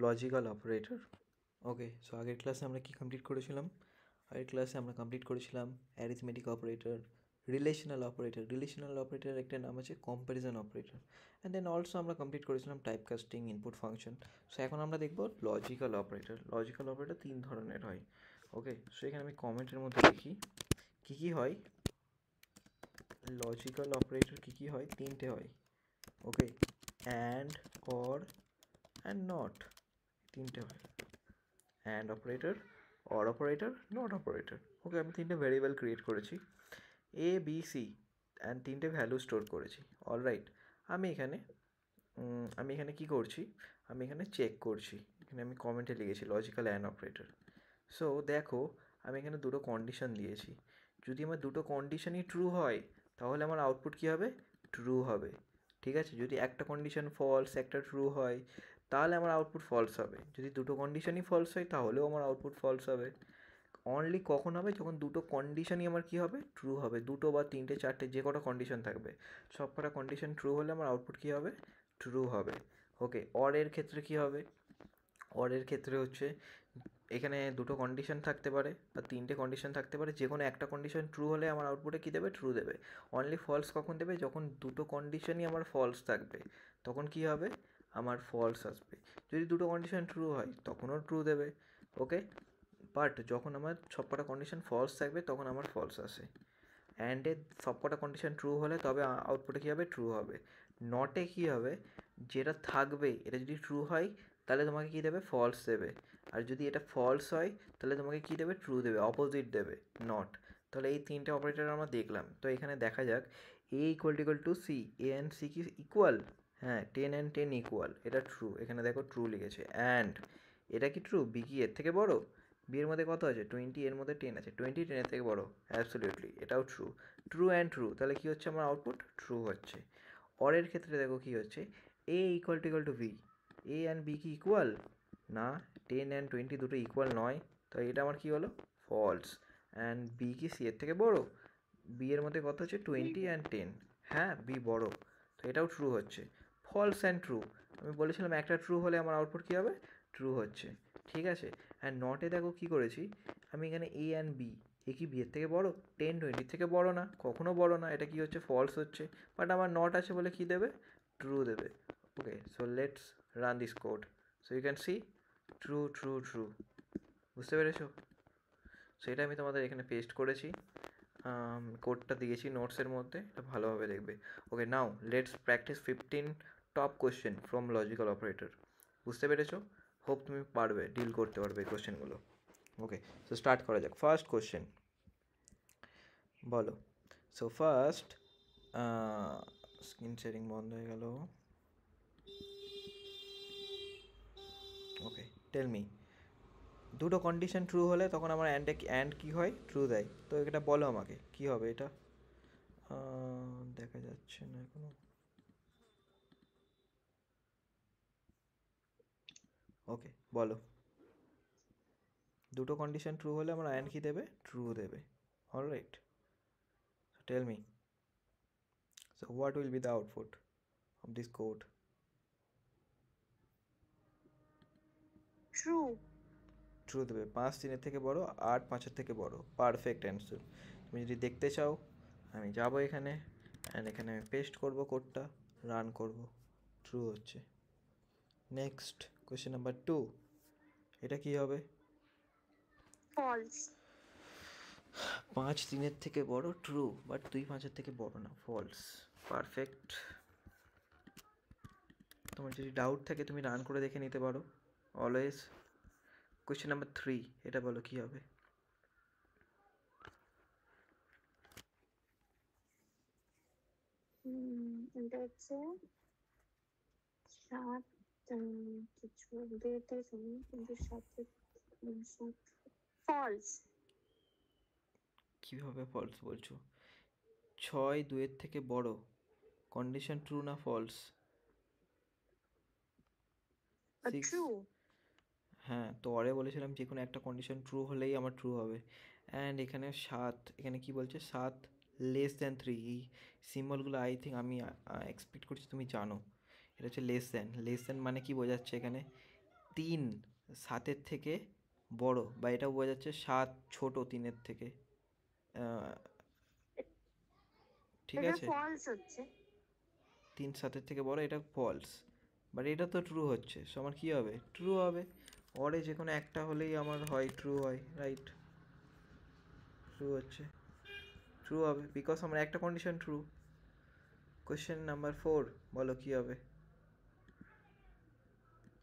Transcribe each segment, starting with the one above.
Logical operator. ওকে, so আগের ক্লাসে আমরা কি কমপ্লিট করেছিলাম? আগের ক্লাসে আমরা কমপ্লিট করেছিলাম arithmetic operator, relational operator. Relational অপারেটরের একটা নাম আছে comparison operator. And then also আমরা কমপ্লিট করেছিলাম type casting, input function. So এখন আমরা দেখব লজিক্যাল অপারেটর। লজিক্যাল অপারেটর 3 ধরনের হয়। ওকে, সো এখানে আমি কমেন্টের মধ্যে লিখি কী কী হয়। লজিক্যাল অপারেটর কী কী হয়? 3টে হয়। Okay, and, or and not, 3টে হয়। And operator, or operator, not operator. Okay, আমি 3টে ভেরিয়েবল ক্রিয়েট করেছি, এ বি সি, অ্যান্ড 3টে ভ্যালু স্টোর করেছি। অলরাইট, আমি এখানে কি করছি? আমি এখানে চেক করছি। এখানে আমি কমেন্টে লিখেছি লজিক্যাল অ্যান্ড অপারেটর। সো দেখো, আমি এখানে দুটো কন্ডিশন দিয়েছি। যদি আমার দুটো কন্ডিশনই ট্রু হয় তাহলে আমার আউটপুট কী হবে? ট্রু হবে। ঠিক আছে, যদি একটা কন্ডিশন ফলস একটা ট্রু হয় তাহলে আমার আউটপুট ফলস হবে। যদি দুটো কন্ডিশনই ফলস হয় তাহলেও আমার আউটপুট ফলস হবে। অনলি কখন হবে? যখন দুটো কন্ডিশনই আমার কী হবে? ট্রু হবে। দুটো বা 3টে 4টে যে কটা কন্ডিশন থাকবে সব কটা কন্ডিশন ট্রু হলে আমার আউটপুট কী হবে? ট্রু হবে। ওকে, অরের ক্ষেত্রে কী হবে? অরের ক্ষেত্রে হচ্ছে এখানে দুটো কন্ডিশন থাকতে পারে বা 3টে কন্ডিশন থাকতে পারে, যে কোনো একটা কন্ডিশন ট্রু হলে আমার আউটপুটে কী দেবে? ট্রু দেবে। অনলি ফলস কখন দেবে? যখন দুটো কন্ডিশনই আমার ফলস থাকবে তখন কী হবে? আমার ফলস আসবে। যদি দুটো কন্ডিশন ট্রু হয় তখনও ট্রু দেবে। ওকে, বাট যখন আমার সবকটা কন্ডিশন ফলস থাকবে তখন আমার ফলস আসে। অ্যান্ডে সবকটা কন্ডিশন ট্রু হলে তবে আউটপুটে কী হবে? ট্রু হবে। নটে কী হবে? যেটা থাকবে এটা যদি ট্রু হয় তাহলে তোমাকে কী দেবে? ফলস দেবে। আর যদি এটা ফলস হয় তাহলে তোমাকে কী দেবে? ট্রু দেবে, অপোজিট দেবে, নট। তাহলে এই 3টে অপারেটর আমরা দেখলাম। তো এখানে দেখা যাক A equal to C, A and C কি ইকুয়াল? হ্যাঁ, 10 অ্যান্ড 10 ইকুয়াল, এটা ট্রু। এখানে দেখো ট্রু লিখেছে। অ্যান্ড এটা কি ট্রু? বি কি এর থেকে বড়? বি এর মধ্যে কত আছে? 20, এর মধ্যে 10 আছে। 20 10 থেকে বড়, অ্যাবসলিউটলি, এটাও ট্রু। ট্রু অ্যান্ড ট্রু, তাহলে কী হচ্ছে? আমার আউটপুট ট্রু হচ্ছে। অরের ক্ষেত্রে দেখো কী হচ্ছে, A equal to B, A and B কি ইকুয়াল? না, 10 অ্যান্ড 20 দুটো ইকুয়াল নয়, তো এটা আমার কী হলো? ফলস। অ্যান্ড বি কি সি এর থেকে বড়? বি এর মধ্যে কত হচ্ছে? 20 অ্যান্ড 10। হ্যাঁ, বি বড়, তো এটাও ট্রু হচ্ছে। ফলস অ্যান্ড ট্রু, আমি বলেছিলাম একটা ট্রু হলে আমার আউটপুট কী হবে? ট্রু হচ্ছে। ঠিক আছে, অ্যান্ড নটে দেখো কী করেছি, আমি এখানে এ অ্যান্ড বি, এ কি বি এর থেকে বড়? 10 20 থেকে বড় না, কখনো বড় না, এটা কি হচ্ছে? ফলস হচ্ছে। বাট আমার নট আছে বলে কী দেবে? ট্রু দেবে। Okay, so let's run this code. So you can see true true true. বুঝতে পেরেছো? সেটা আমি তোমাদের এখানে পেস্ট করেছি, কোডটা দিয়েছি নোটসের মধ্যে, এটা ভালোভাবে দেখবে। Okay, now let's practice 15 top question from logical operator. বুঝতে পেরেছো? হোপ তুমি পারবে, ডিল করতে পারবে এই কোয়েশ্চেনগুলো। ওকে, সো স্টার্ট করা যাক। ফার্স্ট কোয়েশ্চেন বলো। সো ফার্স্ট, স্ক্রিন শেয়ারিং বন্ধ হয়ে গেল। ওকে, টেল মি, দুটো কন্ডিশন ট্রু হলে তখন আমার অ্যান্ড কী হয়? ট্রু দেয়। তো এটা বলো আমাকে কী হবে এটা? দেখা যাচ্ছে না এখনো। ওকে, বলো। দুটো কন্ডিশন ট্রু হলে আমার অ্যান্ড কী দেবে? ট্রু দেবে। Alright, so tell me, so what will be the output of this code? True. True দেবে। 5 3 থেকে বড়, 8 5 থেকে বড়, পারফেক্ট অ্যান্সার। তুমি যদি দেখতে চাও আমি যাব এখানে, অ্যান্ড এখানে আমি পেস্ট করব কোডটা, রান করব, ট্রু হচ্ছে। নেক্সট কোয়েশ্চেন নাম্বার 2, এটা কি হবে? ফলস। 5 3 থেকে বড়, ট্রু, বাট 2 5 থেকে বড় না, ফলস। পারফেক্ট। তোমার যদি ডাউট থাকে তুমি রান করে দেখে নিতে পারো অলওয়েজ। কোয়েশ্চেন নাম্বার 3, এটা বলো কি হবে? এটা হচ্ছে 7 কিছু 2 থেকে 7 কিন্তু 7 ফলস। কীভাবে ফলস বলছো? 6 2 থেকে বড়, কন্ডিশন ট্রু না ফলস? 6, ট্রু। হ্যাঁ, তো অরে বলেছিলাম যে কোনো একটা কন্ডিশন ট্রু হলেই আমার ট্রু হবে। অ্যান্ড এখানে 7, এখানে কি বলছে? 7 লেস দ্যান 3। এই সিম্বলগুলো আই থিঙ্ক আমি এক্সপেক্ট করছি তুমি জানো। এটা হচ্ছে লেস দ্যান। লেস দ্যান মানে কি বোঝাচ্ছে এখানে? তিন সাতের থেকে বড়, বা এটা বোঝাচ্ছে সাত ছোট তিনের থেকে। ঠিক এটা আছে, ফলস হচ্ছে। তিন সাতের থেকে বড়, এটা ফলস, বাট এটা তো ট্রু হচ্ছে, সো আমার কী হবে? ট্রু হবে। অরে যে কোনো একটা হলেই আমার হয় ট্রু হয়, রাইট? ট্রু হচ্ছে, ট্রু হবে, বিকজ আমার একটা কন্ডিশন ট্রু। কোয়েশ্চেন নাম্বার 4, বলো কী হবে?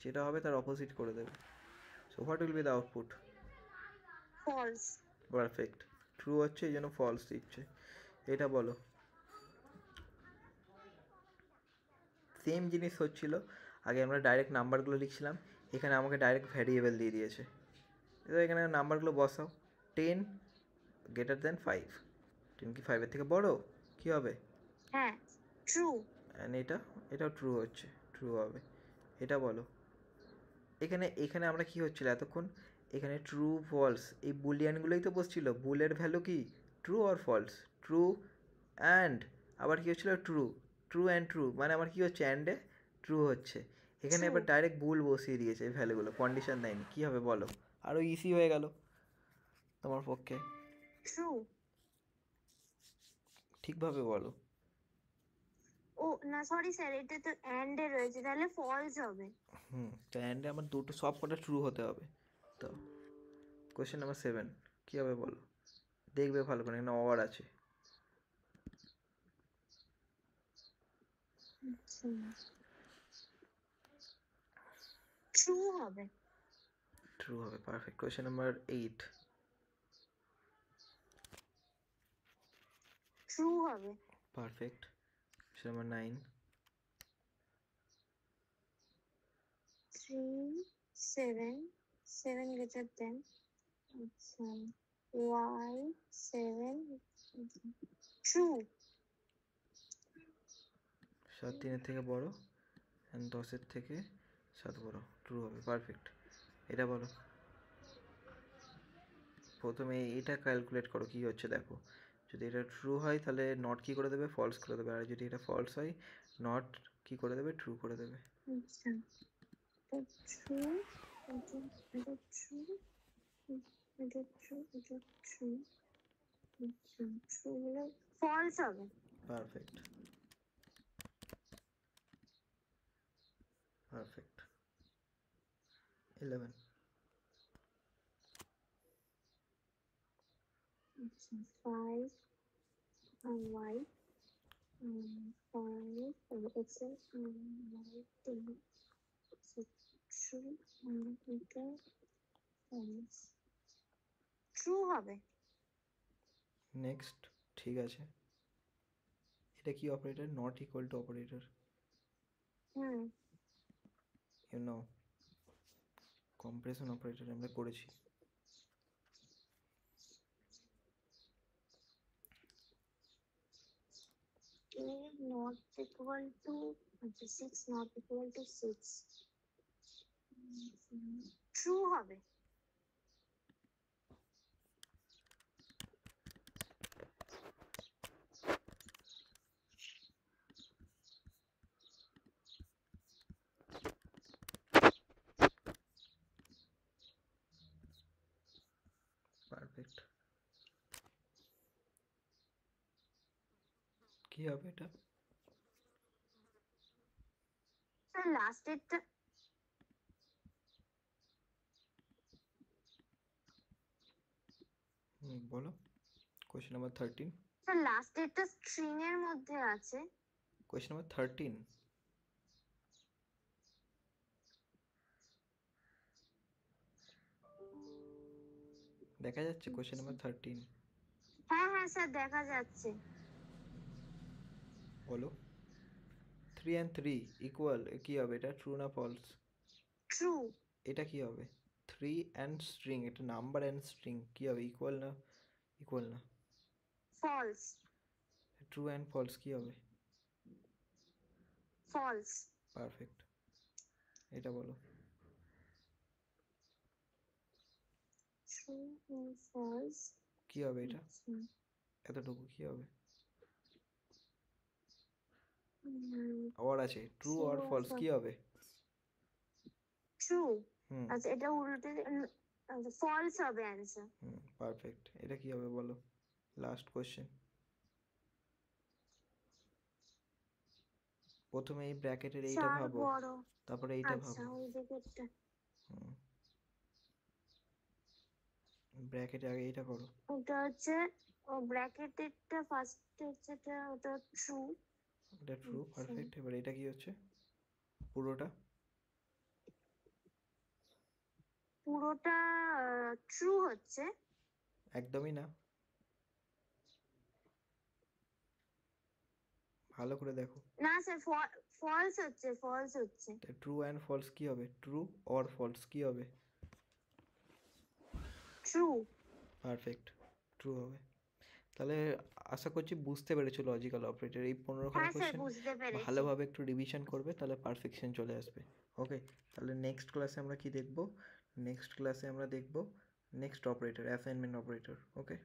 যেটা হবে তার অপোজিট করে দেবে। So what will be the output? False. Perfect, true হচ্ছে এই জন্য ফলস দিচ্ছে। এটা বলো। সেম জিনিস হচ্ছিল, আগে আমরা ডাইরেক্ট নাম্বারগুলো লিখছিলাম, এখানে আমাকে ডাইরেক্ট ভ্যারিয়েবল দিয়ে দিয়েছে। এবার এখানে নাম্বারগুলো বসাও। 10 গ্রেটার দেন 5, 10 কি 5-এর থেকে বড়? কী হবে? হ্যাঁ, ট্রু। অ্যান্ড এটাও ট্রু হচ্ছে, ট্রু হবে। এটা বলো। এখানে এখানে আমরা কি হচ্ছিল এতক্ষণ? এখানে ট্রু ফলস এই বুলিয়ানগুলোই তো বসছিল। বুলের ভ্যালু কি? ট্রু আর ফলস। ট্রু অ্যান্ড আবার কি হচ্ছিল? ট্রু। ট্রু অ্যান্ড ট্রু, মানে আমার কি হচ্ছে? অ্যান্ডে ট্রু হচ্ছে। এখানে ট্রু। এবার ডাইরেক্ট বুল বসিয়ে দিয়েছে এই ভ্যালুগুলো, কন্ডিশন দেয়নি। কী হবে বলো? আরও ইজি হয়ে গেল তোমার পক্ষে। ট্রু। ঠিকভাবে বলো। ও না, সরি স্যার, এটা তো এন্ড এ রয়েছে, তাহলে ফলস হবে। তো অ্যান্ডে আমার দুটো সব কটা ট্রু হতে হবে। তো কোয়েশ্চেন নাম্বার 7, কী হবে বলো? দেখবে ভালো করে, এখানে অর আছে। ট্রু হবে। ট্রু হবে, পারফেক্ট। কোয়েশ্চেন নাম্বার 8, ট্রু হবে। Perfect. Question number 9, 3, 7, 7 greater than, আচ্ছা, y 7, ট্রু। 7 3-এর থেকে বড় অ্যান্ড 10-এর থেকে 7 বড়, ট্রু হবে, পারফেক্ট। এটা বলো। প্রথমে এটা ক্যালকুলেট করো কী হচ্ছে দেখো। যদি এটা ট্রু হয় তাহলে নট কী করে দেবে? ফলস করে দেবে। আর যদি এটা ফলস হয়, নট কী করে দেবে? ট্রু করে দেবে। আচ্ছা, এটা ট্রু, এটা এটা ট্রু, এটা ট্রু, এটা ট্রু, আচ্ছা, ট্রু হলে ফলস হবে। Perfect, perfect. 11, আচ্ছা, 5 y, 5 x y 10, so true, এটা ফলস। ট্রু হবে। নেক্সট। ঠিক আছে, এটা কি operator? Not equal to operator. Hmm. You know, comparison operator আমরা করেছি। A not equal to, আচ্ছা, 6 not equal to 6, ট্রু হবে। পারফেক্ট। কি হবে এটা? স্যার লাস্টেরটা, বলো। Question number 13। স্যার লাস্টেরটা স্ট্রিং এর মধ্যে আছে। কোয়েশ্চেন নাম্বার 13 দেখা যাচ্ছে? কোয়েশ্চেন নাম্বার 13 হ্যাঁ হ্যাঁ স্যার, দেখা যাচ্ছে। বলো। 3 and 3 ইকুয়াল, কি হবে এটা? ট্রু না ফলস? ট্রু। এটা কি হবে? 3 and স্ট্রিং, এটা নাম্বার অ্যান্ড স্ট্রিং, কি হবে? ইকুয়াল না? ইকুয়াল না। ফলস। ট্রু অ্যান্ড ফলস কি হবে? ফলস। পারফেক্ট। এটা বলো। True and false. কি হবে এটা? এতটুকু কি হবে? আবার আছে ট্রু আর ফলস, কি হবে? ট্রু। হুম আচ্ছা এটা উল্টে ফলস হবে অ্যান্সার। হুম পারফেক্ট। এটা কি হবে বলো? Last question. প্রথমে এই ব্র্যাকেটের এইটা 4 ভাবো, বড়। তারপরে এইটা আচ্ছা ভাবো। ওই দিকেরটা। হুম ব্র্যাকেটে আগে এইটা করো। ওটা হচ্ছে ব্র্যাকেটেরটা ফার্স্ট হচ্ছে ওটা ট্রু। এটা ট্রু, আচ্ছা পারফেক্ট। এবার এটা কি হচ্ছে পুরোটা? পুরোটা ট্রু হচ্ছে। একদমই না, ভালো করে দেখো। না স্যার ফলস হচ্ছে, ফলস হচ্ছে। ট্রু অ্যান্ড ফলস কি হবে? ট্রু অর ফলস কি হবে? ট্রু। পারফেক্ট, ট্রু হবে। তাহলে আশা করছি বুঝতে পেরেছো লজিক্যাল অপারেটর। এই 15খানা হ্যাঁ স্যার কোয়েশ্চেন বুঝতে পেরেছি। ভালোভাবে একটু রিভিশন করবে, তাহলে পারফেকশন চলে আসবে। ওকে, তাহলে নেক্সট ক্লাসে আমরা কি দেখব? নেক্সট ক্লাসে আমরা দেখব নেক্সট অপারেটর, অ্যাসাইনমেন্ট অপারেটর। ওকে।